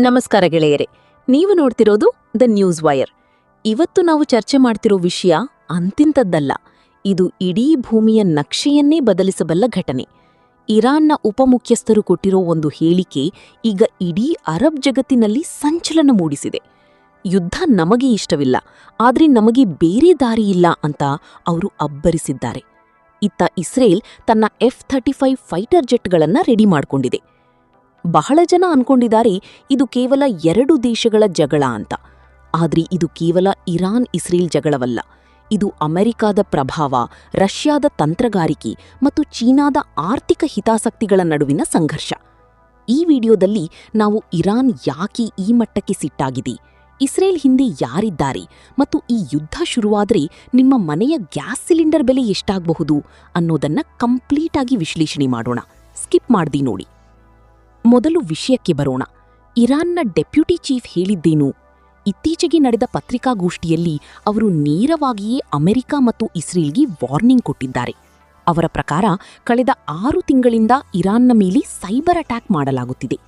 ನಮಸ್ಕಾರ ಗೆಳೆಯರೆ, ನೀವು ನೋಡ್ತಿರೋದು ದ ನ್ಯೂಸ್ ವೈರ್. ಇವತ್ತು ನಾವು ಚರ್ಚೆ ಮಾಡ್ತಿರೋ ವಿಷಯ ಅಂತಿಂತದ್ದಲ್ಲ. ಇದು ಇಡೀ ಭೂಮಿಯ ನಕ್ಷೆಯನ್ನೇ ಬದಲಿಸಬಲ್ಲ ಘಟನೆ. ಇರಾನ್ನ ಉಪಮುಖ್ಯಸ್ಥರು ಕೊಟ್ಟಿರೋ ಒಂದು ಹೇಳಿಕೆ ಈಗ ಇಡೀ ಅರಬ್ ಜಗತ್ತಿನಲ್ಲಿ ಸಂಚಲನ ಮೂಡಿಸಿದೆ. ಯುದ್ಧ ನಮಗೆ ಇಷ್ಟವಿಲ್ಲ, ಆದ್ರೆ ನಮಗೆ ಬೇರೆ ದಾರಿಯಿಲ್ಲ ಅಂತ ಅವರು ಅಬ್ಬರಿಸಿದ್ದಾರೆ. ಇತ್ತ ಇಸ್ರೇಲ್ ತನ್ನ F-35 ಫೈಟರ್ ಜೆಟ್ಗಳನ್ನ ರೆಡಿ ಮಾಡ್ಕೊಂಡಿದೆ. ಬಹಳ ಜನ ಅನ್ಕೊಂಡಿದ್ದಾರೆ ಇದು ಕೇವಲ ಎರಡು ದೇಶಗಳ ಜಗಳ ಅಂತ. ಆದ್ರೆ ಇದು ಕೇವಲ ಇರಾನ್ ಇಸ್ರೇಲ್ ಜಗಳವಲ್ಲ. ಇದು ಅಮೆರಿಕಾದ ಪ್ರಭಾವ, ರಷ್ಯಾದ ತಂತ್ರಗಾರಿಕೆ ಮತ್ತು ಚೀನಾದ ಆರ್ಥಿಕ ಹಿತಾಸಕ್ತಿಗಳ ನಡುವಿನ ಸಂಘರ್ಷ. ಈ ವಿಡಿಯೋದಲ್ಲಿ ನಾವು ಇರಾನ್ ಯಾಕೆ ಈ ಮಟ್ಟಕ್ಕೆ ಸಿಟ್ಟಾಗಿದೆ, ಇಸ್ರೇಲ್ ಹಿಂದೆ ಯಾರಿದ್ದಾರೆ ಮತ್ತು ಈ ಯುದ್ಧ ಶುರುವಾದ್ರೆ ನಿಮ್ಮ ಮನೆಯ ಗ್ಯಾಸ್ ಸಿಲಿಂಡರ್ ಬೆಲೆ ಎಷ್ಟಾಗಬಹುದು ಅನ್ನೋದನ್ನ ಕಂಪ್ಲೀಟಾಗಿ ವಿಶ್ಲೇಷಣೆ ಮಾಡೋಣ. ಸ್ಕಿಪ್ ಮಾಡ್ದಿ ನೋಡಿ. ಮೊದಲು ವಿಷಯಕ್ಕೆ ಬರೋಣ. ಇರಾನ್ನ ಡೆಪ್ಯೂಟಿ ಚೀಫ್ ಹೇಳಿದ್ದೇನು? ಇತ್ತೀಚೆಗೆ ನಡೆದ ಪತ್ರಿಕಾಗೋಷ್ಠಿಯಲ್ಲಿ ಅವರು ನೇರವಾಗಿಯೇ ಅಮೆರಿಕ ಮತ್ತು ಇಸ್ರೇಲ್ಗೆ ವಾರ್ನಿಂಗ್ ಕೊಟ್ಟಿದ್ದಾರೆ. ಅವರ ಪ್ರಕಾರ ಕಳೆದ 6 ತಿಂಗಳಿಂದ ಇರಾನ್ನ ಮೇಲೆ ಸೈಬರ್ ಅಟ್ಯಾಕ್ ಮಾಡಲಾಗುತ್ತಿದೆ.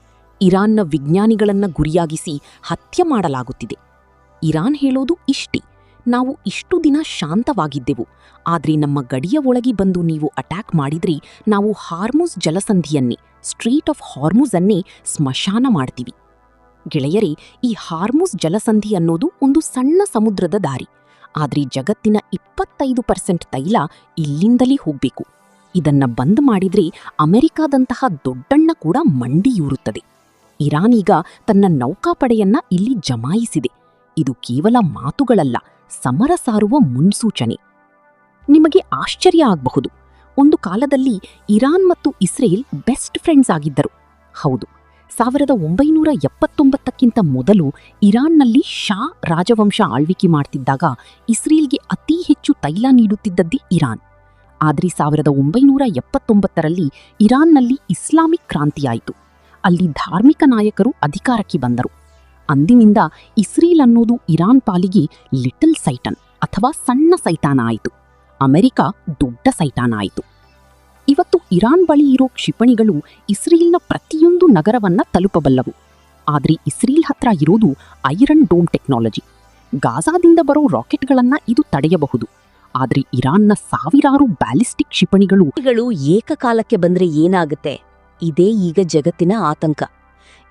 ಇರಾನ್ನ ವಿಜ್ಞಾನಿಗಳನ್ನ ಗುರಿಯಾಗಿಸಿ ಹತ್ಯೆ ಮಾಡಲಾಗುತ್ತಿದೆ. ಇರಾನ್ ಹೇಳೋದು ಇಷ್ಟೇ: ನಾವು ಇಷ್ಟು ದಿನ ಶಾಂತವಾಗಿದ್ದೆವು, ಆದ್ರೆ ನಮ್ಮ ಗಡಿಯ ಒಳಗೆ ಬಂದು ನೀವು ಅಟ್ಯಾಕ್ ಮಾಡಿದ್ರೆ ನಾವು ಹಾರ್ಮುಜ್ ಜಲಸಂಧಿಯನ್ನೇ, ಸ್ಟ್ರೀಟ್ ಆಫ್ ಹಾರ್ಮುಜ್ ಅನ್ನೇ ಸ್ಮಶಾನ ಮಾಡ್ತೀವಿ. ಗೆಳೆಯರೇ, ಈ ಹಾರ್ಮುಜ್ ಜಲಸಂಧಿ ಅನ್ನೋದು ಒಂದು ಸಣ್ಣ ಸಮುದ್ರದ ದಾರಿ. ಆದ್ರೆ ಜಗತ್ತಿನ 25% ತೈಲ ಇಲ್ಲಿಂದಲೇ ಹೋಗ್ಬೇಕು. ಇದನ್ನ ಬಂದ್ ಮಾಡಿದ್ರೆ ಅಮೆರಿಕಾದಂತಹ ದೊಡ್ಡಣ್ಣ ಕೂಡ ಮಂಡಿಯೂರುತ್ತದೆ. ಇರಾನ್ ಈಗ ತನ್ನ ನೌಕಾಪಡೆಯನ್ನ ಇಲ್ಲಿ ಜಮಾಯಿಸಿದೆ. ಇದು ಕೇವಲ ಮಾತುಗಳಲ್ಲ, ಸಮರ ಸಾರುವ ಮುನ್ಸೂಚನೆ. ನಿಮಗೆ ಆಶ್ಚರ್ಯ ಆಗಬಹುದು, ಒಂದು ಕಾಲದಲ್ಲಿ ಇರಾನ್ ಮತ್ತು ಇಸ್ರೇಲ್ ಬೆಸ್ಟ್ ಫ್ರೆಂಡ್ಸ್ ಆಗಿದ್ದರು. ಹೌದು, 1979ಕ್ಕಿಂತ ಮೊದಲು ಇರಾನ್ನಲ್ಲಿ ಶಾ ರಾಜವಂಶ ಆಳ್ವಿಕೆ ಮಾಡ್ತಿದ್ದಾಗ ಇಸ್ರೇಲ್ಗೆ ಅತೀ ಹೆಚ್ಚು ತೈಲ ನೀಡುತ್ತಿದ್ದದ್ದೇ ಇರಾನ್. ಆದರೆ 1979ರಲ್ಲಿ ಇರಾನ್ನಲ್ಲಿ ಇಸ್ಲಾಮಿಕ್ ಕ್ರಾಂತಿಯಾಯಿತು. ಅಲ್ಲಿ ಧಾರ್ಮಿಕ ನಾಯಕರು ಅಧಿಕಾರಕ್ಕೆ ಬಂದರು. ಅಂದಿನಿಂದ ಇಸ್ರೇಲ್ ಅನ್ನೋದು ಇರಾನ್ ಪಾಲಿಗೆ ಲಿಟಲ್ ಸೈಟನ್ ಅಥವಾ ಸಣ್ಣ ಸೈತಾನ ಆಯಿತು. ಅಮೆರಿಕ ದೊಡ್ಡ ಸೈತಾನ ಆಯಿತು. ಇವತ್ತು ಇರಾನ್ ಬಳಿ ಇರೋ ಕ್ಷಿಪಣಿಗಳು ಇಸ್ರೇಲ್ನ ಪ್ರತಿಯೊಂದು ನಗರವನ್ನ ತಲುಪಬಲ್ಲವು. ಆದರೆ ಇಸ್ರೇಲ್ ಹತ್ರ ಇರೋದು ಐರನ್ ಡೋಮ್ ಟೆಕ್ನಾಲಜಿ. ಗಾಜಾದಿಂದ ಬರೋ ರಾಕೆಟ್ಗಳನ್ನ ಇದು ತಡೆಯಬಹುದು. ಆದರೆ ಇರಾನ್ನ ಸಾವಿರಾರು ಬ್ಯಾಲಿಸ್ಟಿಕ್ ಕ್ಷಿಪಣಿಗಳು ಏಕಕಾಲಕ್ಕೆ ಬಂದ್ರೆ ಏನಾಗುತ್ತೆ? ಇದೇ ಈಗ ಜಗತ್ತಿನ ಆತಂಕ.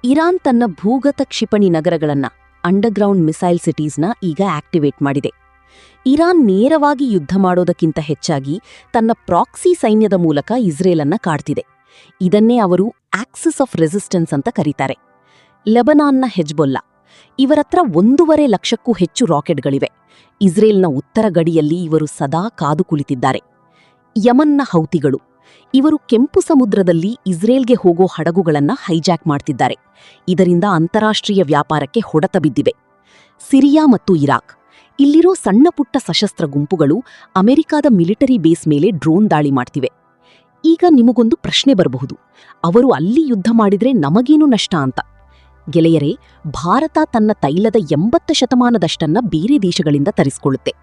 ಇರಾನ್ ತನ್ನ ಭೂಗತ ಕ್ಷಿಪಣಿ ನಗರಗಳನ್ನ, ಅಂಡರ್ಗ್ರೌಂಡ್ ಮಿಸೈಲ್ ಸಿಟೀಸ್ನ ಈಗ ಆಕ್ಟಿವೇಟ್ ಮಾಡಿದೆ. ಇರಾನ್ ನೇರವಾಗಿ ಯುದ್ಧ ಮಾಡೋದಕ್ಕಿಂತ ಹೆಚ್ಚಾಗಿ ತನ್ನ ಪ್ರಾಕ್ಸಿ ಸೈನ್ಯದ ಮೂಲಕ ಇಸ್ರೇಲನ್ನ ಕಾಡ್ತಿದೆ. ಇದನ್ನೇ ಅವರು ಆಕ್ಸಿಸ್ ಆಫ್ ರೆಸಿಸ್ಟೆನ್ಸ್ ಅಂತ ಕರೀತಾರೆ. ಲೆಬನಾನ್ನ ಹೆಜ್ಬೊಲ್ಲಾ, ಇವರತ್ರ 1.5 ಲಕ್ಷಕ್ಕೂ ಹೆಚ್ಚು ರಾಕೆಟ್ಗಳಿವೆ. ಇಸ್ರೇಲ್ನ ಉತ್ತರ ಗಡಿಯಲ್ಲಿ ಇವರು ಸದಾ ಕಾದು ಕುಳಿತಿದ್ದಾರೆ. ಯಮನ್ನ ಹೌತಿಗಳು, ಇವರು ಕೆಂಪು ಸಮುದ್ರದಲ್ಲಿ ಇಸ್ರೇಲ್ಗೆ ಹೋಗೋ ಹಡಗುಗಳನ್ನ ಹೈಜಾಕ್ ಮಾಡ್ತಿದ್ದಾರೆ. ಇದರಿಂದ ಅಂತಾರಾಷ್ಟ್ರೀಯ ವ್ಯಾಪಾರಕ್ಕೆ ಹೊಡೆತ ಬಿದ್ದಿವೆ. ಸಿರಿಯಾ ಮತ್ತು ಇರಾಕ್, ಇಲ್ಲಿರೋ ಸಣ್ಣ ಪುಟ್ಟ ಸಶಸ್ತ್ರ ಗುಂಪುಗಳು ಅಮೆರಿಕಾದ ಮಿಲಿಟರಿ ಬೇಸ್ ಮೇಲೆ ಡ್ರೋನ್ ದಾಳಿ ಮಾಡ್ತಿವೆ. ಈಗ ನಿಮಗೊಂದು ಪ್ರಶ್ನೆ ಬರಬಹುದು, ಅವರು ಅಲ್ಲಿ ಯುದ್ಧ ಮಾಡಿದ್ರೆ ನಮಗೇನು ನಷ್ಟ ಅಂತ. ಗೆಳೆಯರೇ, ಭಾರತ ತನ್ನ ತೈಲದ 80% ಬೇರೆ ದೇಶಗಳಿಂದ ತರಿಸಿಕೊಳ್ಳುತ್ತೆ.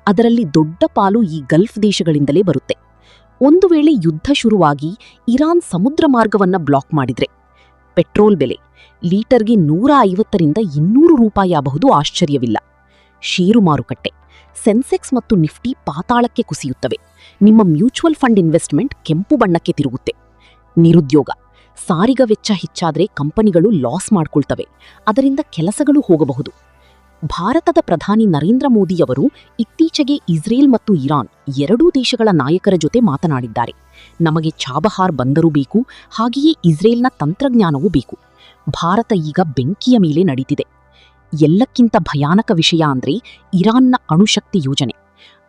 ಅದರಲ್ಲಿ ದೊಡ್ಡ ಪಾಲು ಈ ಗಲ್ಫ್ ದೇಶಗಳಿಂದಲೇ ಬರುತ್ತೆ. ಒಂದು ವೇಳೆ ಯುದ್ಧ ಶುರುವಾಗಿ ಇರಾನ್ ಸಮುದ್ರ ಮಾರ್ಗವನ್ನ ಬ್ಲಾಕ್ ಮಾಡಿದ್ರೆ ಪೆಟ್ರೋಲ್ ಬೆಲೆ ಲೀಟರ್ಗೆ 150ರಿಂದ 200 ರೂಪಾಯಿ ಆಗಬಹುದು. ಆಶ್ಚರ್ಯವಿಲ್ಲ. ಷೇರು ಮಾರುಕಟ್ಟೆ, ಸೆನ್ಸೆಕ್ಸ್ ಮತ್ತು ನಿಫ್ಟಿ ಪಾತಾಳಕ್ಕೆ ಕುಸಿಯುತ್ತವೆ. ನಿಮ್ಮ ಮ್ಯೂಚುವಲ್ ಫಂಡ್ ಇನ್ವೆಸ್ಟ್ಮೆಂಟ್ ಕೆಂಪು ಬಣ್ಣಕ್ಕೆ ತಿರುಗುತ್ತೆ. ನಿರುದ್ಯೋಗ, ಸಾರಿಗೆ ವೆಚ್ಚ ಹೆಚ್ಚಾದ್ರೆ ಕಂಪನಿಗಳು ಲಾಸ್ ಮಾಡ್ಕೊಳ್ತವೆ. ಅದರಿಂದ ಕೆಲಸಗಳು ಹೋಗಬಹುದು. ಭಾರತದ ಪ್ರಧಾನಿ ನರೇಂದ್ರ ಮೋದಿಯವರು ಇತ್ತೀಚೆಗೆ ಇಸ್ರೇಲ್ ಮತ್ತು ಇರಾನ್ ಎರಡೂ ದೇಶಗಳ ನಾಯಕರ ಜೊತೆ ಮಾತನಾಡಿದ್ದಾರೆ. ನಮಗೆ ಚಾಬಹಾರ್ ಬಂದರು ಬೇಕು, ಹಾಗೆಯೇ ಇಸ್ರೇಲ್ನ ತಂತ್ರಜ್ಞಾನವೂ ಬೇಕು. ಭಾರತ ಈಗ ಬೆಂಕಿಯ ಮೇಲೆ ನಡೀತಿದೆ. ಎಲ್ಲಕ್ಕಿಂತ ಭಯಾನಕ ವಿಷಯ ಅಂದ್ರೆ ಇರಾನ್ನ ಅಣುಶಕ್ತಿ ಯೋಜನೆ.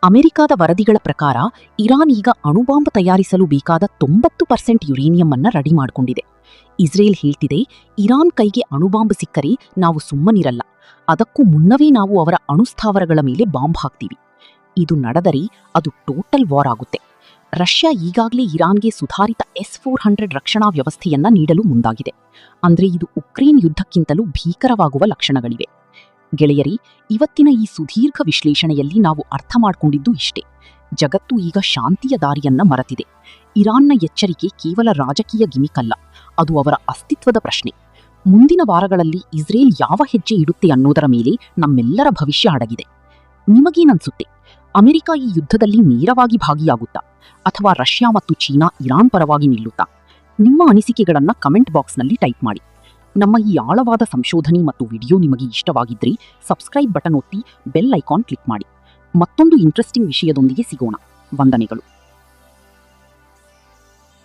ಅಮೆರಿಕಾದ ವರದಿಗಳ ಪ್ರಕಾರ ಇರಾನ್ ಈಗ ಅಣುಬಾಂಬ್ ತಯಾರಿಸಲು ಬೇಕಾದ 90% ಯುರೇನಿಯಂ ಅನ್ನ ರೆಡಿ ಮಾಡಿಕೊಂಡಿದೆ. ಇಸ್ರೇಲ್ ಹೇಳ್ತಿದೆ, ಇರಾನ್ ಕೈಗೆ ಅಣುಬಾಂಬ್ ಸಿಕ್ಕರೆ ನಾವು ಸುಮ್ಮನಿರಲ್ಲ, ಅದಕ್ಕೂ ಮುನ್ನವೇ ನಾವು ಅವರ ಅಣುಸ್ಥಾವರಗಳ ಮೇಲೆ ಬಾಂಬ್ ಹಾಕ್ತೀವಿ. ಇದು ನಡೆದರೆ ಅದು ಟೋಟಲ್ ವಾರ್ ಆಗುತ್ತೆ. ರಷ್ಯಾ ಈಗಾಗಲೇ ಇರಾನ್ಗೆ ಸುಧಾರಿತ S-400 ರಕ್ಷಣಾ ವ್ಯವಸ್ಥೆಯನ್ನ ನೀಡಲು ಮುಂದಾಗಿದೆ. ಅಂದ್ರೆ ಇದು ಉಕ್ರೇನ್ ಯುದ್ಧಕ್ಕಿಂತಲೂ ಭೀಕರವಾಗುವ ಲಕ್ಷಣಗಳಿವೆ. ಗೆಳೆಯರಿ, ಇವತ್ತಿನ ಈ ಸುದೀರ್ಘ ವಿಶ್ಲೇಷಣೆಯಲ್ಲಿ ನಾವು ಅರ್ಥ ಮಾಡಿಕೊಂಡಿದ್ದು ಇಷ್ಟೇ: ಜಗತ್ತು ಈಗ ಶಾಂತಿಯ ದಾರಿಯನ್ನ ಮರೆತಿದೆ. ಇರಾನ್ನ ಎಚ್ಚರಿಕೆ ಕೇವಲ ರಾಜಕೀಯ ಗಿಮಿಕ್ ಅಲ್ಲ, ಅದು ಅವರ ಅಸ್ತಿತ್ವದ ಪ್ರಶ್ನೆ. ಮುಂದಿನ ವಾರಗಳಲ್ಲಿ ಇಸ್ರೇಲ್ ಯಾವ ಹೆಜ್ಜೆ ಇಡುತ್ತೆ ಅನ್ನೋದರ ಮೇಲೆ ನಮ್ಮೆಲ್ಲರ ಭವಿಷ್ಯ ಅಡಗಿದೆ. ನಿಮಗೇನನ್ಸುತ್ತೆ? ಅಮೆರಿಕ ಈ ಯುದ್ಧದಲ್ಲಿ ನೇರವಾಗಿ ಭಾಗಿಯಾಗುತ್ತಾ ಅಥವಾ ರಷ್ಯಾ ಮತ್ತು ಚೀನಾ ಇರಾನ್ ಪರವಾಗಿ ನಿಲ್ಲುತ್ತಾ? ನಿಮ್ಮ ಅನಿಸಿಕೆಗಳನ್ನು ಕಮೆಂಟ್ ಬಾಕ್ಸ್ನಲ್ಲಿ ಟೈಪ್ ಮಾಡಿ. ನಮ್ಮ ಈ ಆಳವಾದ ಸಂಶೋಧನೆ ಮತ್ತು ವಿಡಿಯೋ ನಿಮಗೆ ಇಷ್ಟವಾಗಿದ್ದರೆ ಸಬ್ಸ್ಕ್ರೈಬ್ ಬಟನ್ ಒತ್ತಿ ಬೆಲ್ ಐಕಾನ್ ಕ್ಲಿಕ್ ಮಾಡಿ. ಮತ್ತೊಂದು ಇಂಟ್ರೆಸ್ಟಿಂಗ್ ವಿಷಯದೊಂದಿಗೆ ಸಿಗೋಣ. ವಂದನೆಗಳು.